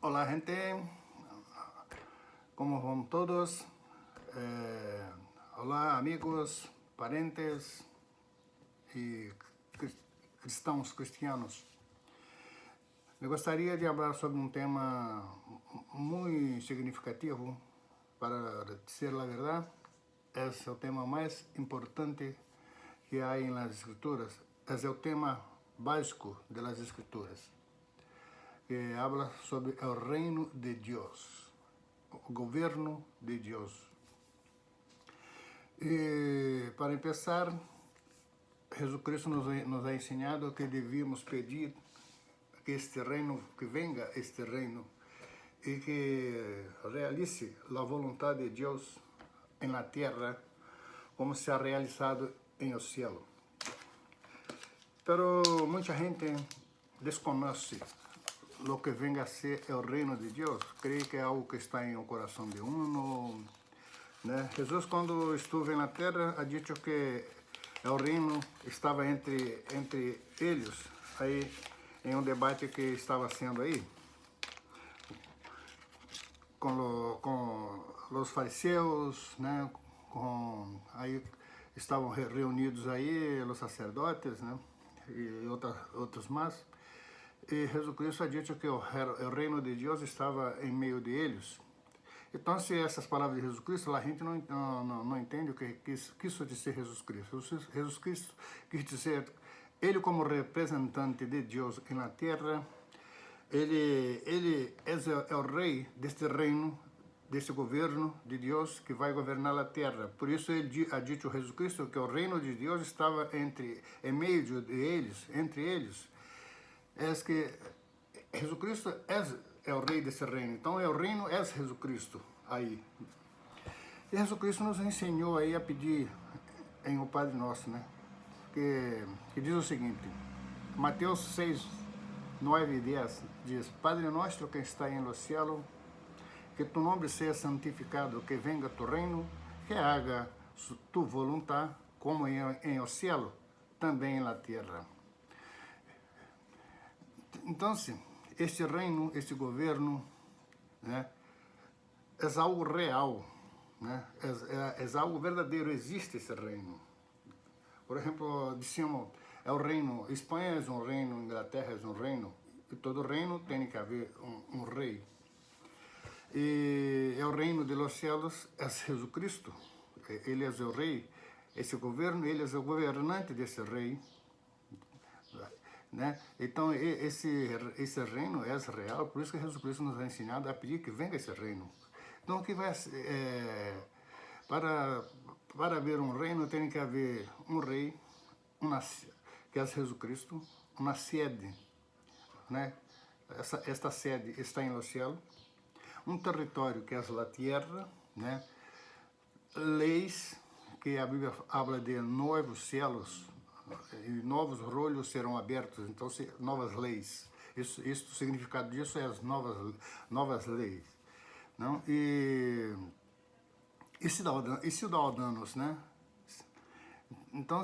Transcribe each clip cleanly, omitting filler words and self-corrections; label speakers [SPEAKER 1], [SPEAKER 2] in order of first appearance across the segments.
[SPEAKER 1] Hola gente, ¿cómo van todos? Hola amigos, parentes y cristãos, cristianos. Me gostaria de falar sobre um tema muito significativo, para dizer a verdade. É o tema mais importante que há nas Escrituras. É o tema básico das Escrituras, que habla sobre o reino de Deus, o governo de Deus. E, para começar, Jesus Cristo nos ha ensinado que devíamos pedir que este reino, que venga este reino e que realize a vontade de Deus na terra como se ha realizado em o cielo. Pero muita gente desconhece lo que venga a ser o reino de Deus, crê que é algo que está em o coração de uno, né? Jesus, quando esteve na terra, ha dito que o reino estava entre eles, aí em um debate que estava sendo aí, com os fariseus, né? Aí estavam reunidos aí os sacerdotes, né? E outros mais. E Jesus Cristo ha dito que o reino de Deus estava em meio de eles. Então, se essas palavras de Jesus Cristo, a gente não entende o que quis dizer Jesus Cristo. Jesus Cristo quis dizer, ele como representante de Deus na terra, ele é o rei deste reino, desse governo de Deus que vai governar a terra. Por isso ele ha dito a Jesus Cristo que o reino de Deus estava em meio de eles, entre eles. É que Jesus Cristo é o rei desse reino. Então, o reino é Jesus Cristo aí. E Jesus Cristo nos ensinou aí a pedir em o Padre Nosso, né? Que diz o seguinte, Mateus 6, 9 e 10, diz, Padre Nosso que está em lo cielo, que tu nome seja santificado, que venga tu reino, que haga tu vontade, como em o cielo, também na terra. Então, este reino, este governo, né, é algo real, né? É algo verdadeiro, existe esse reino. Por exemplo, dizemos, é o reino, Espanha é um reino, Inglaterra é um reino, e todo reino tem que haver um rei. E o reino de los cielos é Jesus Cristo, ele é o rei, esse governo, ele é o governante desse rei, né? Então, esse reino é real, por isso que Jesus Cristo nos ha ensinado a pedir que venga esse reino. Então, que vai para haver um reino, tem que haver um rei, que é Jesus Cristo, uma sede, né? Esta sede está em lo cielo, um território que é a terra, né? Leis, que a Bíblia fala de novos céus, e novos rolos serão abertos, então novas leis. Isso, o significado disso é as novas leis, não? E cidadãos, né? Então,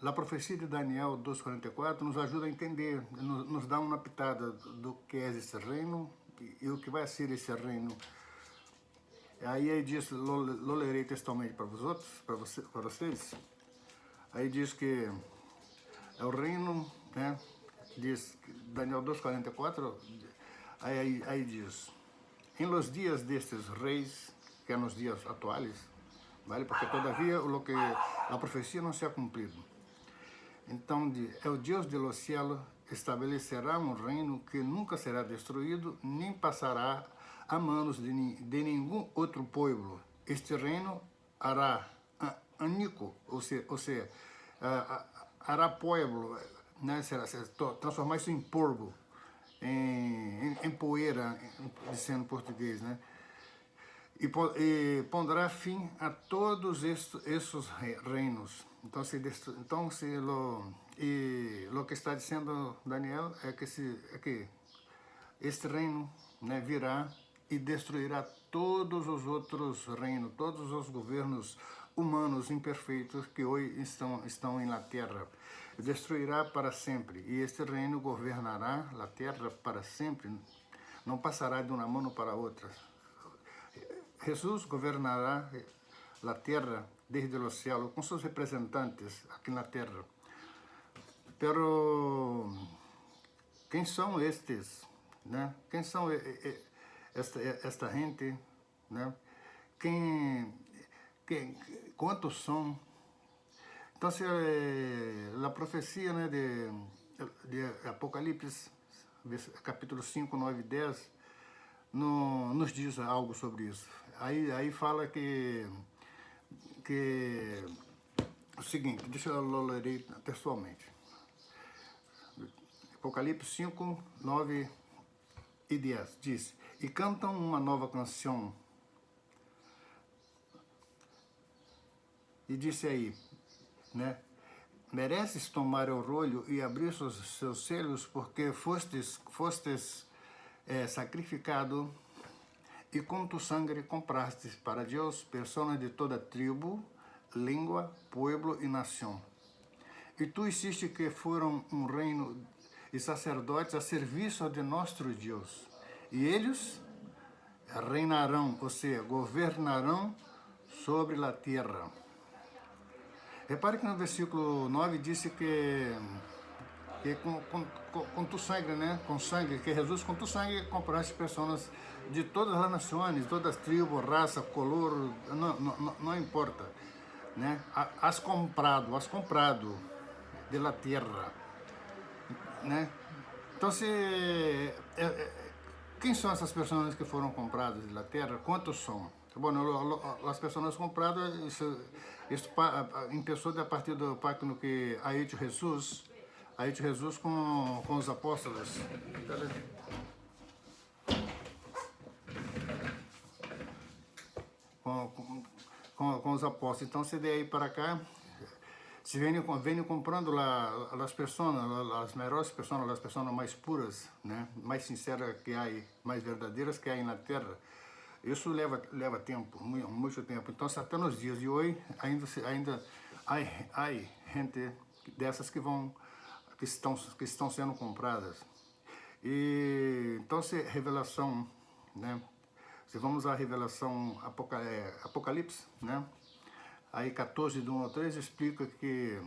[SPEAKER 1] a profecia de Daniel 2:44 nos ajuda a entender, nos dá uma pitada do que é esse reino e o que vai ser esse reino. Aí ele diz, lo lerei textualmente para vocês. Aí diz que é o reino, né? Diz Daniel 2:44, aí diz, em los dias destes reis, que é nos dias atuais, vale? Porque todavia o que a profecia não se ha cumprido. Então, o Deus de los cielos estabelecerá um reino que nunca será destruído, nem passará a manos de nenhum outro povo. Este reino hará único, ou seja, hará povo, né? Transformar-se em polvo, em poeira, dizendo em português, né? E pondrá fim a todos esses reinos. Então, lo que está dizendo Daniel é que este reino, né, virá e destruirá todos os outros reinos, todos os governos humanos imperfeitos que hoje estão na terra. destruirá para sempre, e este reino governará a terra para sempre, não passará de uma mão para outra. Jesus governará a terra desde o céu com seus representantes aqui na terra. Pero quem são estes, né? Quem são esta gente, né? Quantos são? Então, a profecia, né, de Apocalipse, capítulo 5, 9 e 10, nos diz algo sobre isso. Aí fala que o seguinte, deixa eu ler textualmente. Apocalipse 5, 9 e 10 diz: e cantam uma nova canção. E disse aí, né? Mereces tomar o rolho e abrir seus selos, porque fostes sacrificado e com tu sangue compraste para Deus pessoas de toda tribo, língua, pueblo e nação. E tu hiciste que foram um reino e sacerdotes a serviço de nosso Deus. E eles reinarão, ou seja, governarão sobre a terra. Repare que no versículo 9 disse que com tu sangue, né? Com sangue, que Jesus com tu sangue compraste pessoas de todas as nações, todas as tribos, raça, color, não importa, né? Has comprado de la terra, né? Então, quem são essas pessoas que foram compradas de la terra? Quantos são? Bueno, as pessoas compradas, isso começou a partir do pacto que ha hecho Jesus com os apóstolos. Com os apóstolos. Então, se daí para cá, se vem comprando as pessoas, as melhores pessoas, as pessoas mais puras, né? Mais sinceras que há, mais verdadeiras que há na terra. Isso leva tempo, muito tempo. Então, até nos dias de hoje, ainda há gente dessas que estão sendo compradas. E então, revelação, né? Se vamos à revelação Apocalipse, né? Aí 14, do 1 ao 3, explica que,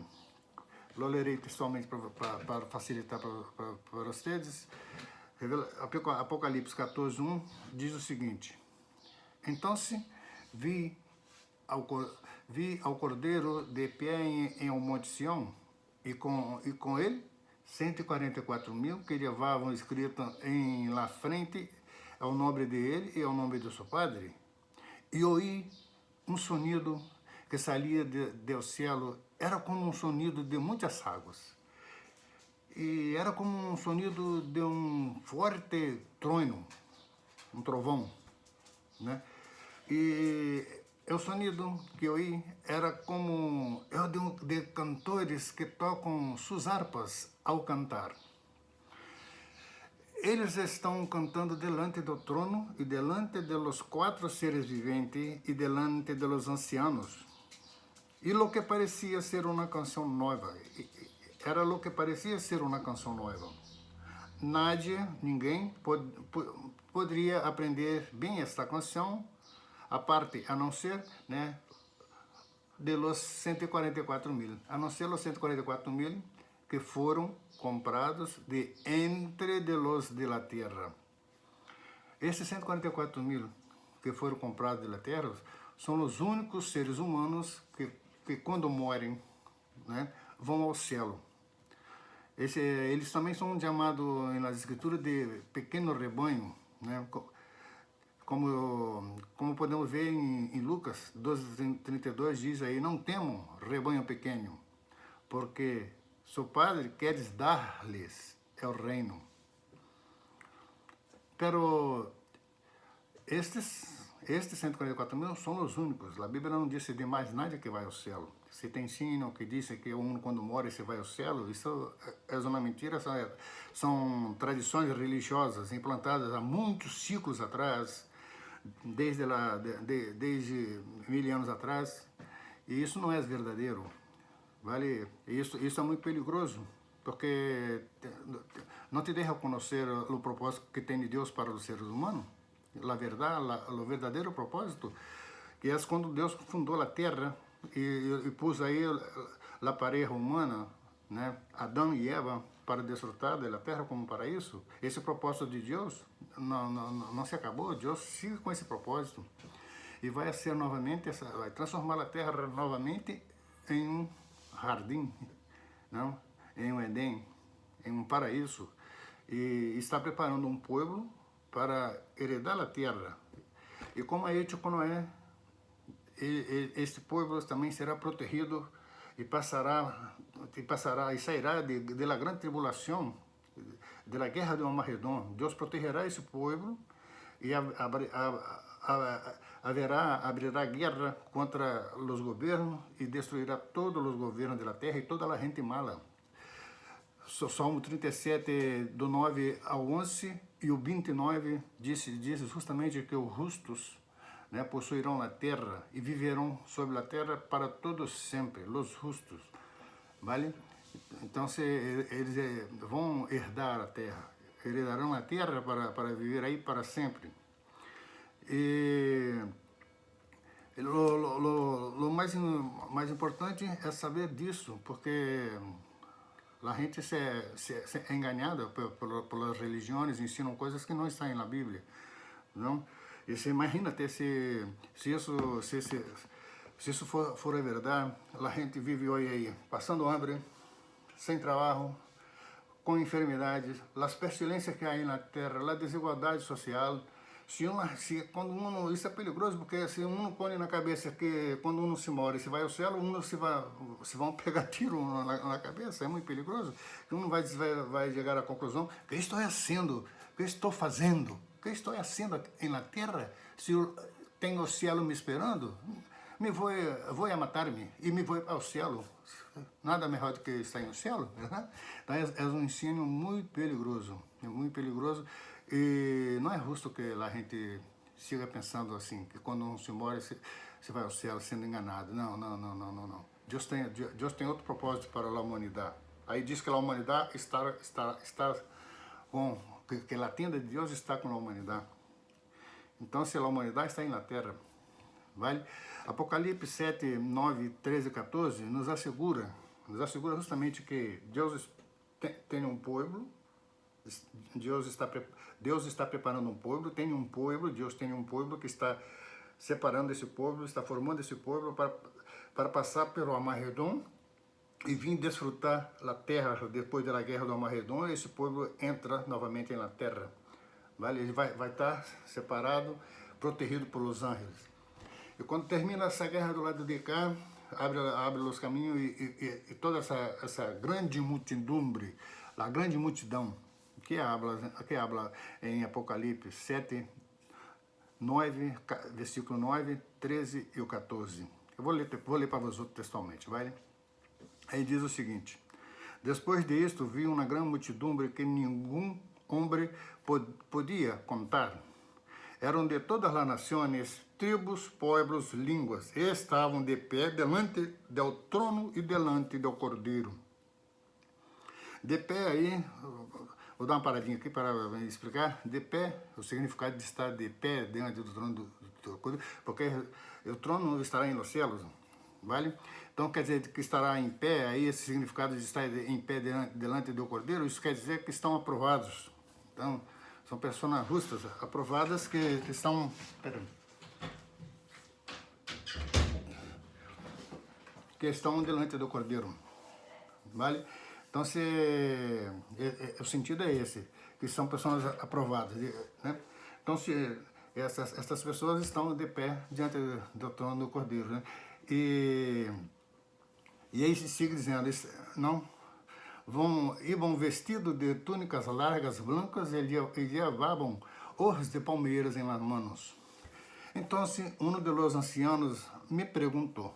[SPEAKER 1] eu lerei textualmente para facilitar para vocês. Apocalipse 14, 1 diz o seguinte: então vi ao Cordeiro de pé em um monte Sião, e com ele 144.000 que levavam escrito em la frente ao nome dele e ao nome do seu Padre. E ouvi um sonido que saía do céu, era como um sonido de muitas águas. E era como um sonido de um forte trono, um trovão, né? E o sonido que eu ouvi era como de cantores que tocam suas harpas ao cantar. Eles estão cantando delante do trono e delante de los 4 seres viventes e delante de los ancianos. E lo que parecia ser uma canção nova, era lo que parecia ser uma canção nova. Ninguém poderia aprender bem esta canção, a não ser, né, de los 144.000, a não ser os 144.000 que foram comprados de entre de los de la terra. Esses 144.000 que foram comprados de la terra são os únicos seres humanos que quando morrem, né, vão ao céu. Eles também são chamados nas escrituras de pequeno rebanho, né? Como podemos ver em Lucas 12:32, diz aí: não temam, rebanho pequeno, porque seu Padre quer dar-lhes o reino. Pero estes 144.000 são os únicos. A Bíblia não diz de mais nada que vai ao céu. Se tem ensino que diz que quando morre se vai ao céu, isso é uma mentira. São tradições religiosas implantadas há muitos séculos atrás, desde 1000 anos atrás, e isso não é verdadeiro. vale? Isso é muito perigoso, porque não te deixa conhecer o propósito que tem Deus para os seres humanos. A verdade, o verdadeiro propósito, que é quando Deus fundou a terra e pôs aí a pareja humana, né, Adão e Eva, para desfrutar da terra como paraíso. Esse propósito de Deus não se acabou. Deus sigue com esse propósito e vai ser novamente, vai transformar a terra novamente em um jardim, não? Em um Edém, em um paraíso, e está preparando um povo para heredar a terra. E como é hecho com Noé, este povo também será protegido e e sairá de la grande tribulação, de la guerra de Armagedon. Deus protegerá esse povo e abrirá guerra contra os governos e destruirá todos os governos da terra e toda a gente mala. Salmo 37, do 9 ao 11 e o 29 diz justamente que os justos, né, possuirão a terra e viverão sobre a terra para todos sempre, os justos, vale? Então eles vão herdar a terra, herdarão a terra para viver aí para sempre. E o mais importante é saber disso, porque a gente se é enganada pelas religiões, ensinam coisas que não estão na Bíblia, não? E você imagina se isso for a verdade, a gente vive hoje aí passando hambre, sem trabalho, com enfermidades, as pestilências que há aí na terra, a desigualdade social. Quando uno, isso é perigoso, porque se uno põe na cabeça que quando uno se morre, se vai ao céu, uno se vão pegar tiro na cabeça, é muito perigoso. Uno vai chegar à conclusão, que estou fazendo, que estou fazendo, que estou fazendo na terra, se tenho o céu me esperando, vou a matar-me e me vou ao céu. Nada melhor do que estar no céu, né? Então é um ensino muito perigoso, e não é justo que a gente siga pensando assim, que quando um se morre, se vai ao céu sendo enganado. Não. Deus tem outro propósito para a humanidade. Aí diz que a humanidade está com, que a tenda de Deus está com a humanidade. Então, se a humanidade está na terra, vale? Apocalipse 7, 9, 13 e 14 nos assegura justamente que Deus tem um povo, Deus está preparando um povo, Deus tem um povo que está separando esse povo, está formando esse povo para passar pelo Armagedon e vir desfrutar a terra depois da guerra do Armagedon. Esse povo entra novamente na terra, vale? Ele vai estar separado, protegido pelos anjos. E quando termina essa guerra do lado de cá, abre os caminhos e toda essa grande multidumbre, a grande multidão, que habla em Apocalipse 7, 9, versículo 9, 13 e o 14. Eu vou ler para vocês textualmente, vai? Aí diz o seguinte: depois disto vi uma grande multidumbre que nenhum homem podia contar. Eram de todas as nações, tribos, pueblos, línguas, e estavam de pé delante do trono e delante do Cordeiro. De pé aí, vou dar uma paradinha aqui para explicar. De pé, o significado de estar de pé diante do trono do Cordeiro, porque o trono estará nos céus, vale? Então quer dizer que estará em pé, aí esse significado de estar em pé delante do Cordeiro, isso quer dizer que estão aprovados. Então, são pessoas justas, aprovadas, que estão... que estão delante do Cordeiro, vale? Então, o sentido é esse, que são pessoas aprovadas, né? Então, essas pessoas estão de pé diante do trono do Cordeiro, né? E aí se sigue dizendo, não... iam vestidos de túnicas largas blancas e levavam hojas de palmeiras em las manos. Então, um dos ancianos me perguntou: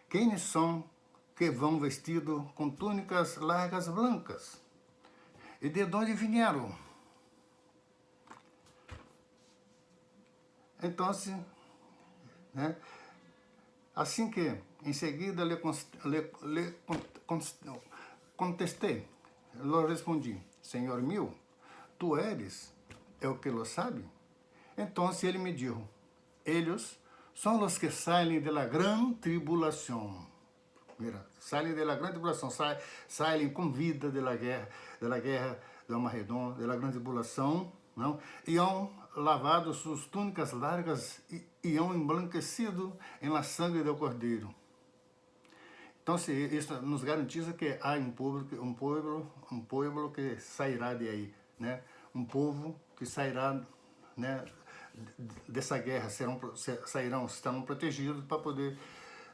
[SPEAKER 1] quem são que vão vestidos com túnicas largas blancas? E de onde vieram? Então, né, assim que Em seguida contestei, lhe respondi, Senhor meu, tu eres el que lo sabe? Então ele me dijo, ellos são os que saem de la gran tribulação. Mira, saem de la gran tribulação, saem com vida de la guerra de Armagedon, de la gran tribulação, não? E hão lavado suas túnicas largas e hão emblanquecido em la sangue do Cordeiro. Então, isso nos garantiza que há um povo que sairá de aí, né? Um povo que sairá, né, dessa guerra, estarão protegidos para poder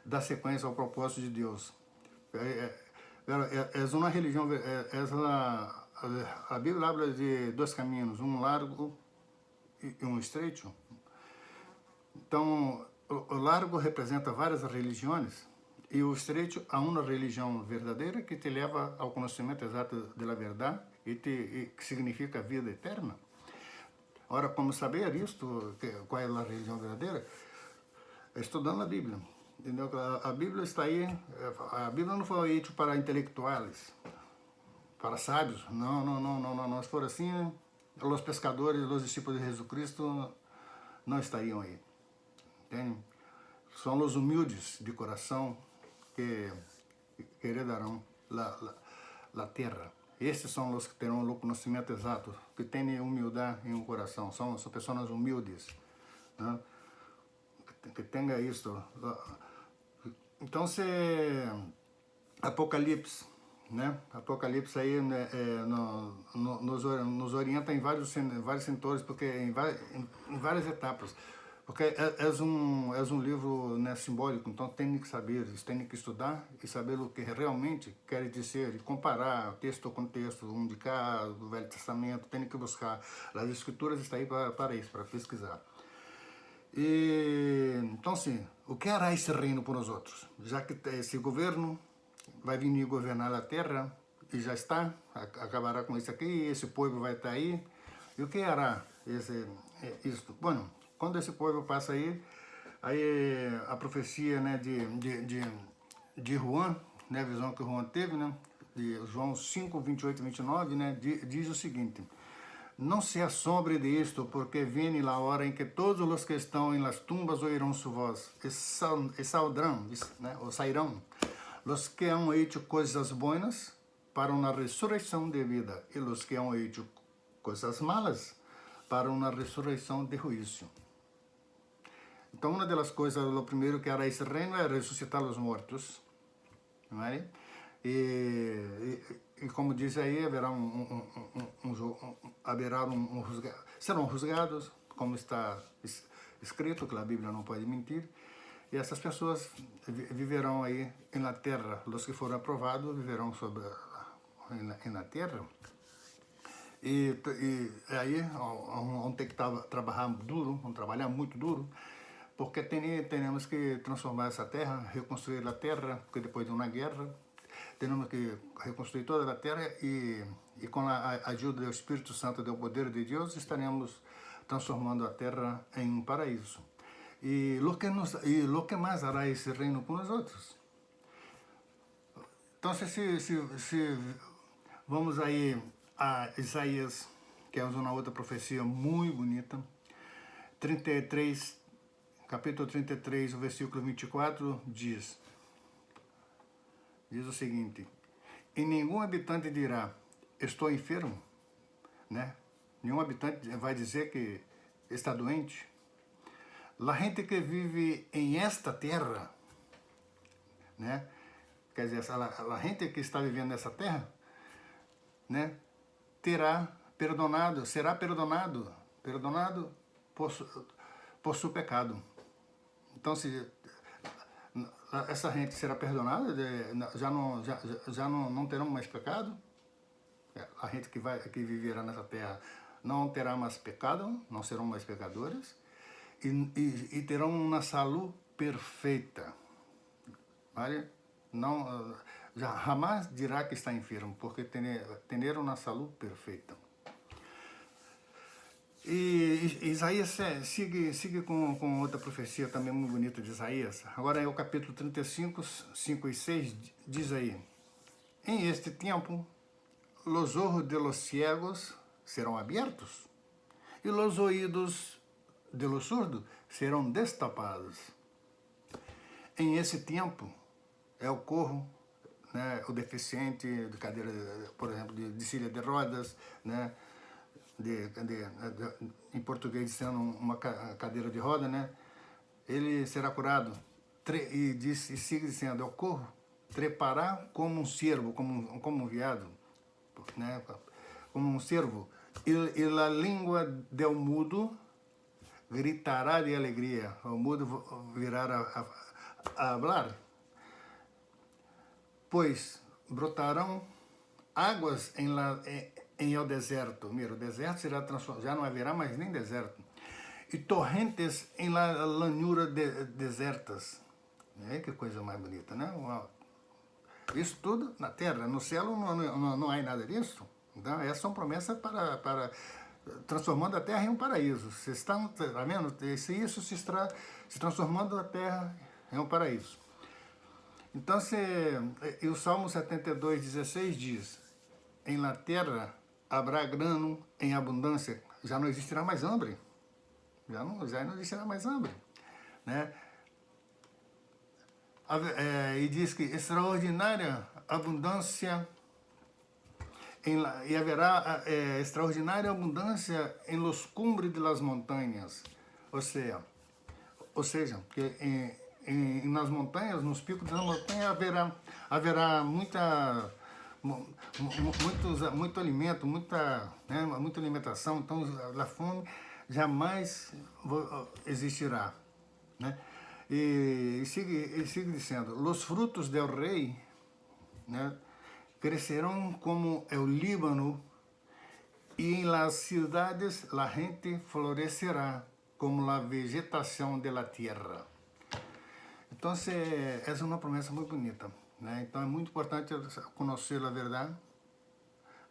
[SPEAKER 1] dar sequência ao propósito de Deus. É uma religião, a Bíblia habla de dois caminhos, um largo e um estreito. Então, o largo representa várias religiões e o estreito a uma religião verdadeira que te leva ao conhecimento exato da verdade e que significa vida eterna. Ora, como saber isto, qual é a religião verdadeira? Estudando a Bíblia. Entendeu? A Bíblia está aí, a Bíblia não foi feita para intelectuais, para sábios. Não. Se for assim, os pescadores, os discípulos de Jesus Cristo não estariam aí. Entende? São os humildes de coração que heredarão a terra. Esses são os que terão o conhecimento exato, que têm humildade em um coração. São pessoas humildes, né? Que tenha isso. Então, Apocalipse, né? Apocalipse aí, né, nos orienta em vários setores, porque em várias etapas. Porque é um livro, né, simbólico, então tem que saber, tem que estudar e saber o que realmente quer dizer, e comparar texto com texto, um de cá, do Velho Testamento, tem que buscar. As Escrituras estão aí para isso, para pesquisar. E, então, sim, o que hará esse reino por nós outros? Já que esse governo vai vir governar a terra, e já está, acabará com isso aqui, esse povo vai estar aí, e o que hará isso? Bueno, quando esse povo passa aí a profecia, né, de Juan, né, a visão que Juan teve, né, de João 5, 28 e 29, né, diz o seguinte, não se assombre disto, porque vem a hora em que todos os que estão em las tumbas oirão sua voz, e saldrão, né, ou sairão, os que han hecho coisas buenas para uma ressurreição de vida, e os que han hecho coisas malas para uma ressurreição de juízo. Então, uma das coisas, o primeiro que hará esse reino é ressuscitar os mortos. Não é? E como diz aí, serão julgados, como está escrito, que a Bíblia não pode mentir. E essas pessoas viverão aí na terra. Os que foram aprovados viverão na terra. E aí vão ter que trabalhar duro, vão trabalhar muito duro, porque temos que transformar essa terra, reconstruir a terra, porque depois de uma guerra, temos que reconstruir toda a terra e com a ajuda do Espírito Santo, do poder de Deus, estaremos transformando a terra em um paraíso. E o que mais hará esse reino com nós outros? Então, se vamos aí a Isaías, que é uma outra profecia muito bonita, 33, capítulo 33, o versículo 24, diz o seguinte, e nenhum habitante dirá, estou enfermo, né? Nenhum habitante vai dizer que está doente. A gente que vive em esta terra, né? Quer dizer, a gente que está vivendo nessa terra, né? Será perdonado por seu pecado. Então, se essa gente será perdonada, já não terão mais pecado. A gente que viverá nessa terra não terá mais pecado, não serão mais pecadores e terão uma saúde perfeita. Vale? Não, jamais dirá que está enfermo, porque ter uma saúde perfeita. E Isaías sigue com outra profecia também muito bonita de Isaías. Agora é o capítulo 35, 5 e 6, diz aí: em este tempo, los ojos de los ciegos serão abertos e los oídos de los surdos serão destapados. Em esse tempo, é o cojo, né, o deficiente de cadeira, por exemplo, de silla de rodas, né, em português sendo uma cadeira de roda, né, ele será curado. E sigue dizendo, é o cojo, trepará como um cervo, como um veado, né, como um cervo, e a língua del mudo gritará de alegria, o mudo virá a falar, pois brotarão águas em el deserto. Mira, o deserto será transformado, já não haverá mais nem deserto. E torrentes em la lanhura desertas. Que coisa mais bonita, né? Isso tudo na terra, no céu não há nada disso. Então, essa é uma promessa para transformando a terra em um paraíso. Vocês estão vendo? Isso se transformando a terra em um paraíso. Então, o Salmo 72, 16 diz: em la terra haverá grano em abundância. Já não existirá mais hambre. Já não existirá mais hambre, né? E diz que extraordinária abundância e haverá extraordinária abundância em los cumbres de las montanhas. Ou seja, que nas montanhas, nos picos da montanha haverá muito alimento, muita alimentação. Então a fome jamais existirá, né? E sigue dizendo: los frutos del rei, né, crescerão como o Líbano, e em las cidades la gente florescerá como a vegetação de la tierra. Então, essa é uma promessa muito bonita, né? Então, é muito importante conhecer a verdade,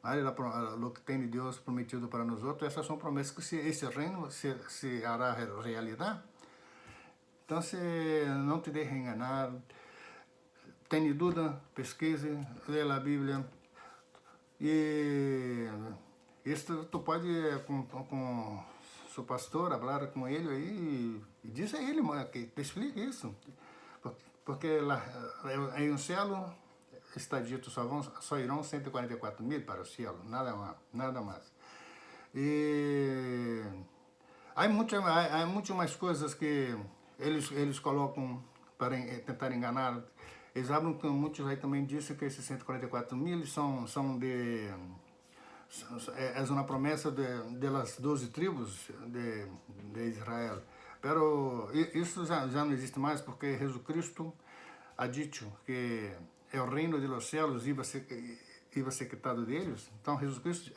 [SPEAKER 1] o que tem Deus prometido para nós outros. Essas são promessas que esse reino se hará realidade. Então, não te deixe enganar. Tem dúvida, pesquise, leia a Bíblia. E isso tu pode, com seu pastor, falar com ele aí e diz a ele que te explique isso. Porque lá em um céu está dito, só irão 144.000 para o céu, nada mais. E há muito mais coisas que eles colocam para tentar enganar. Eles falam que muitos aí também dizem que esses 144.000 são é uma promessa de las 12 tribos de Israel. Pero isso já não existe mais, porque Jesus Cristo ha dicho que o reino de los céus iba a ser quitado deles. Então Jesus Cristo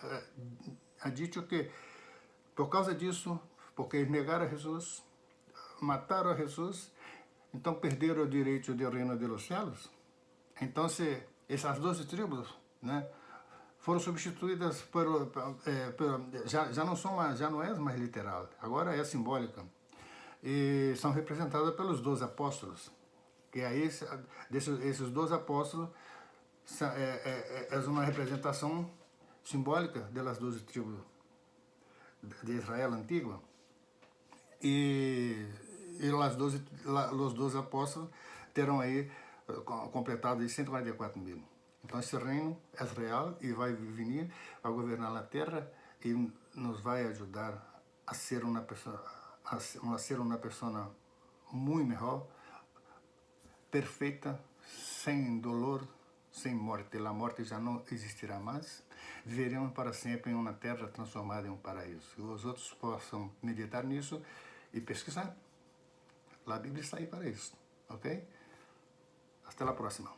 [SPEAKER 1] ha dicho que por causa disso, porque eles negaram a Jesus, mataram a Jesus, então perderam o direito do reino de los céus. Então essas 12 tribos, né, foram substituídas já não é mais literal, agora é simbólica. E são representadas pelos 12 apóstolos, que aí esses 12 apóstolos é uma representação simbólica das 12 tribos de Israel antiga. E os 12 apóstolos terão aí completado 144.000. Então esse reino é real e vai vir a governar a terra e nos vai ajudar a ser uma pessoa muito melhor, perfeita, sem dolor, sem morte. A morte já não existirá mais. Viveremos para sempre em uma terra transformada em um paraíso. E os outros possam meditar nisso e pesquisar. A Bíblia está aí para isso, ok? Até a próxima.